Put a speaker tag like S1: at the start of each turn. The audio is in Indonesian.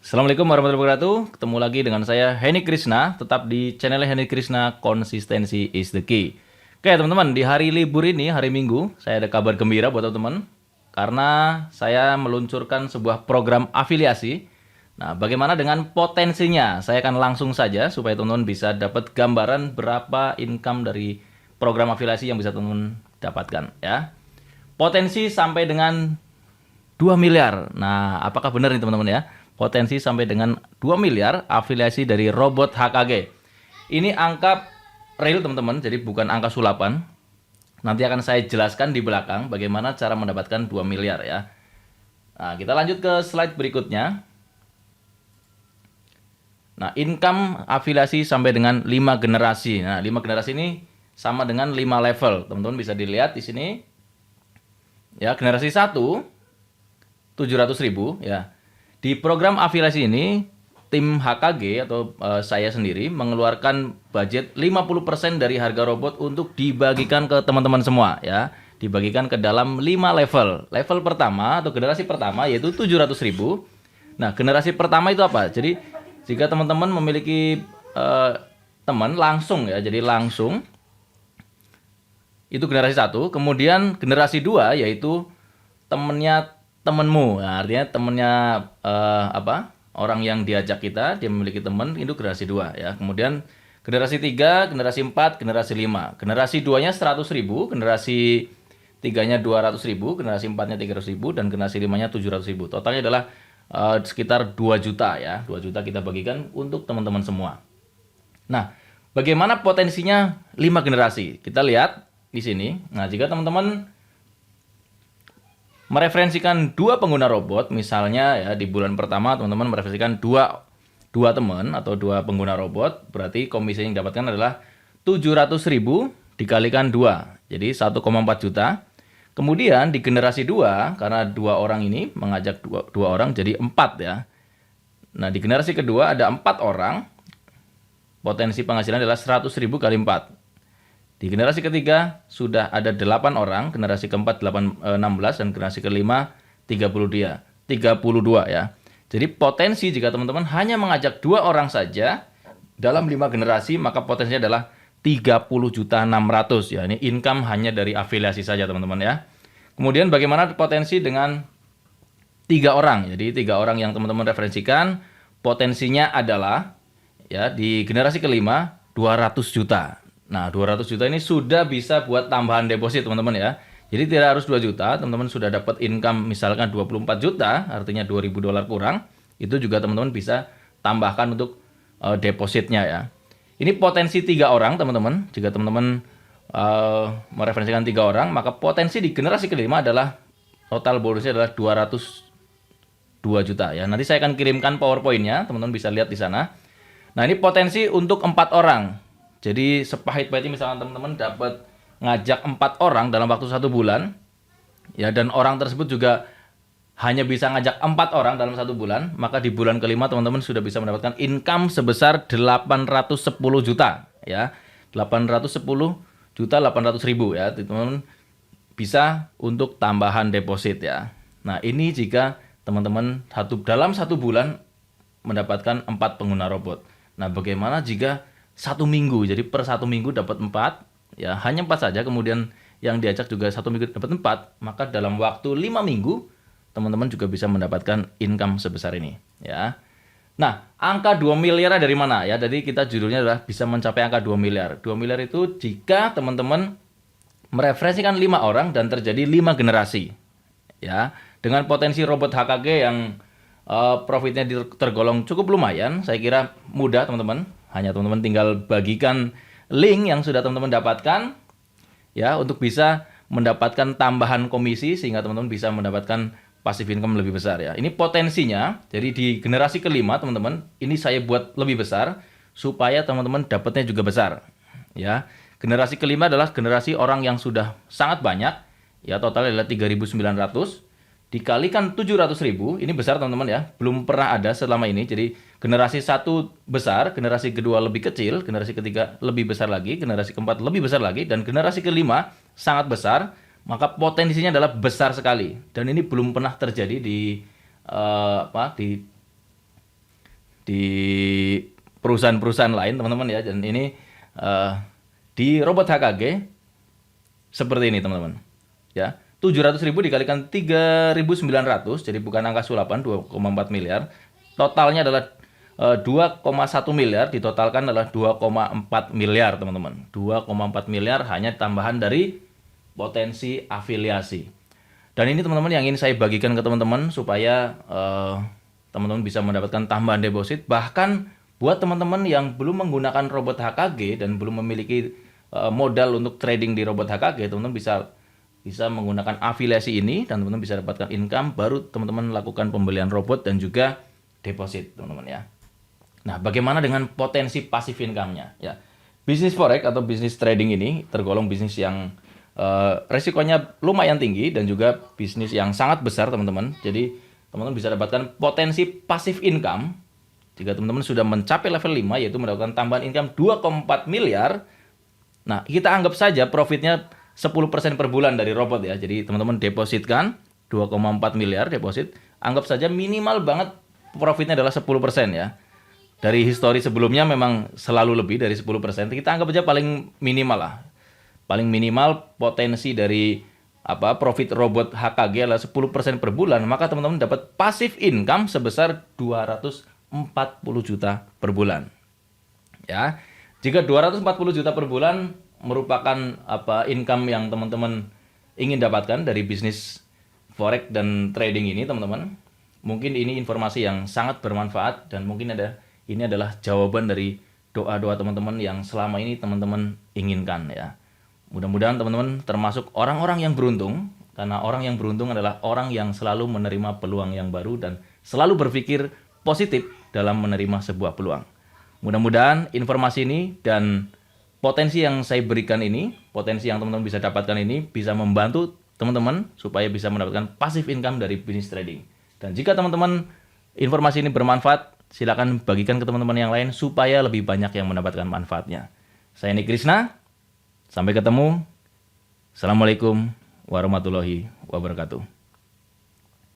S1: Assalamualaikum warahmatullahi wabarakatuh. Ketemu lagi dengan saya Henny Krishna, tetap di channel Henny Krishna, konsistensi is the key. Oke teman-teman, di hari libur ini, hari Minggu, saya ada kabar gembira buat teman-teman. Karena saya meluncurkan sebuah program afiliasi. Nah, bagaimana dengan potensinya? Saya akan langsung saja supaya teman-teman bisa dapat gambaran berapa income dari program afiliasi yang bisa teman-teman dapatkan ya. Potensi sampai dengan 2 miliar. Nah, apakah benar nih teman-teman ya? Potensi sampai dengan 2 miliar afiliasi dari robot HKG. Ini angka real teman-teman, jadi bukan angka sulapan. Nanti akan saya jelaskan di belakang bagaimana cara mendapatkan 2 miliar ya. Nah, kita lanjut ke slide berikutnya. Nah, income afiliasi sampai dengan 5 generasi. Nah, 5 generasi ini sama dengan 5 level. Teman-teman bisa dilihat di sini. Ya, generasi 1 700.000 ya. Di program afiliasi ini, tim HKG atau saya sendiri mengeluarkan budget 50% dari harga robot untuk dibagikan ke teman-teman semua ya. Dibagikan ke dalam 5 level. Level pertama atau generasi pertama yaitu 700.000. Nah, generasi pertama itu apa? Jadi, jika teman-teman memiliki teman langsung ya, jadi langsung itu generasi 1. Kemudian generasi 2 yaitu temennya temenmu, nah, artinya temennya orang yang diajak kita, dia memiliki teman, itu generasi 2 ya. Kemudian generasi 3, generasi 4, generasi 5. Generasi 2-nya 100.000, generasi 3-nya 200.000, generasi 4-nya 300.000 dan generasi 5-nya 700.000. Totalnya adalah sekitar 2 juta ya. 2 juta kita bagikan untuk teman-teman semua. Nah, bagaimana potensinya 5 generasi? Kita lihat di sini. Nah, jika teman-teman mereferensikan 2 pengguna robot, misalnya ya di bulan pertama teman-teman mereferensikan 2 teman atau 2 pengguna robot, berarti komisi yang didapatkan adalah 700.000 dikalikan 2, jadi 1,4 juta. Kemudian di generasi 2, karena 2 orang ini mengajak 2 orang jadi 4 ya. Nah, di generasi kedua ada 4 orang, potensi penghasilan adalah 100.000 kali 4. Di generasi ketiga sudah ada 8 orang, generasi keempat 16 dan generasi kelima 32 ya. Jadi potensi jika teman-teman hanya mengajak 2 orang saja dalam 5 generasi, maka potensinya adalah 30.600.000 ya. Ini income hanya dari afiliasi saja teman-teman ya. Kemudian bagaimana potensi dengan 3 orang? Jadi 3 orang yang teman-teman referensikan, potensinya adalah ya di generasi kelima 200 juta. Nah, 200 juta ini sudah bisa buat tambahan deposit teman-teman ya. Jadi tidak harus 2 juta, teman-teman sudah dapat income misalkan 24 juta, artinya $2.000 kurang, itu juga teman-teman bisa tambahkan untuk depositnya ya. Ini potensi 3 orang teman-teman. Jika teman-teman mereferensikan 3 orang, maka potensi di generasi kelima adalah total bonusnya adalah 202 juta ya. Nanti saya akan kirimkan PowerPoint-nya, teman-teman bisa lihat di sana. Nah, ini potensi untuk 4 orang. Jadi sepahit-pahitnya misalkan teman-teman dapat ngajak 4 orang dalam waktu 1 bulan ya, dan orang tersebut juga hanya bisa ngajak 4 orang dalam 1 bulan, maka di bulan kelima teman-teman sudah bisa mendapatkan income sebesar 810 juta ya. 810 juta 800 ribu ya, teman-teman bisa untuk tambahan deposit ya. Nah, ini jika teman-teman dalam 1 bulan mendapatkan 4 pengguna robot. Nah, bagaimana jika 1 minggu, jadi per 1 minggu dapat 4 ya, hanya 4 saja, kemudian yang diajak juga 1 minggu dapat 4, maka dalam waktu 5 minggu teman-teman juga bisa mendapatkan income sebesar ini ya. Nah, angka 2 miliar dari mana ya? Jadi kita judulnya adalah bisa mencapai angka 2 miliar. 2 miliar itu jika teman-teman mereferensikan 5 orang dan terjadi 5 generasi ya, dengan potensi robot HKG yang profitnya tergolong cukup lumayan. Saya kira mudah teman-teman. Hanya teman-teman tinggal bagikan link yang sudah teman-teman dapatkan ya, untuk bisa mendapatkan tambahan komisi sehingga teman-teman bisa mendapatkan passive income lebih besar ya. Ini potensinya. Jadi di generasi kelima teman-teman, ini saya buat lebih besar supaya teman-teman dapatnya juga besar ya. Generasi kelima adalah generasi orang yang sudah sangat banyak ya, totalnya adalah 3.900 dikalikan 700.000, ini besar teman-teman ya, belum pernah ada selama ini. Jadi generasi 1 besar, generasi kedua lebih kecil, generasi ketiga lebih besar lagi, generasi keempat lebih besar lagi, dan generasi kelima sangat besar. Maka potensinya adalah besar sekali, dan ini belum pernah terjadi di di perusahaan-perusahaan lain teman-teman ya. Dan ini di robot HKG seperti ini teman-teman ya. 700.000 dikalikan 3.900, jadi bukan angka sulapan 2,4 miliar. Totalnya adalah 2,1 miliar, ditotalkan adalah 2,4 miliar teman-teman. 2,4 miliar hanya tambahan dari potensi afiliasi. Dan ini teman-teman yang ingin saya bagikan ke teman-teman supaya teman-teman bisa mendapatkan tambahan deposit. Bahkan buat teman-teman yang belum menggunakan robot HKG dan belum memiliki modal untuk trading di robot HKG, teman-teman bisa menggunakan afiliasi ini dan teman-teman bisa dapatkan income, baru teman-teman lakukan pembelian robot dan juga deposit teman-teman ya. Nah, bagaimana dengan potensi passive income-nya ya? Bisnis forex atau bisnis trading ini tergolong bisnis yang resikonya lumayan tinggi dan juga bisnis yang sangat besar teman-teman. Jadi teman-teman bisa dapatkan potensi passive income jika teman-teman sudah mencapai level 5, yaitu mendapatkan tambahan income 2,4 miliar. Nah, kita anggap saja profitnya 10% per bulan dari robot ya. Jadi teman-teman depositkan 2,4 miliar deposit, anggap saja minimal banget profitnya adalah 10% ya. Dari histori sebelumnya memang selalu lebih dari 10%. Kita anggap aja paling minimal lah. Paling minimal potensi dari profit robot HKG adalah 10% per bulan, maka teman-teman dapat passive income sebesar 240 juta per bulan. Ya. Jika 240 juta per bulan merupakan income yang teman-teman ingin dapatkan dari bisnis forex dan trading ini teman-teman, mungkin ini informasi yang sangat bermanfaat dan mungkin ini adalah jawaban dari doa-doa teman-teman yang selama ini teman-teman inginkan ya. Mudah-mudahan teman-teman termasuk orang-orang yang beruntung, karena orang yang beruntung adalah orang yang selalu menerima peluang yang baru dan selalu berpikir positif dalam menerima sebuah peluang. Mudah-mudahan informasi ini dan potensi yang saya berikan ini, potensi yang teman-teman bisa dapatkan ini bisa membantu teman-teman supaya bisa mendapatkan passive income dari bisnis trading. Dan jika teman-teman informasi ini bermanfaat, silakan bagikan ke teman-teman yang lain supaya lebih banyak yang mendapatkan manfaatnya. Saya Nick Krishna, sampai ketemu. Assalamualaikum warahmatullahi wabarakatuh.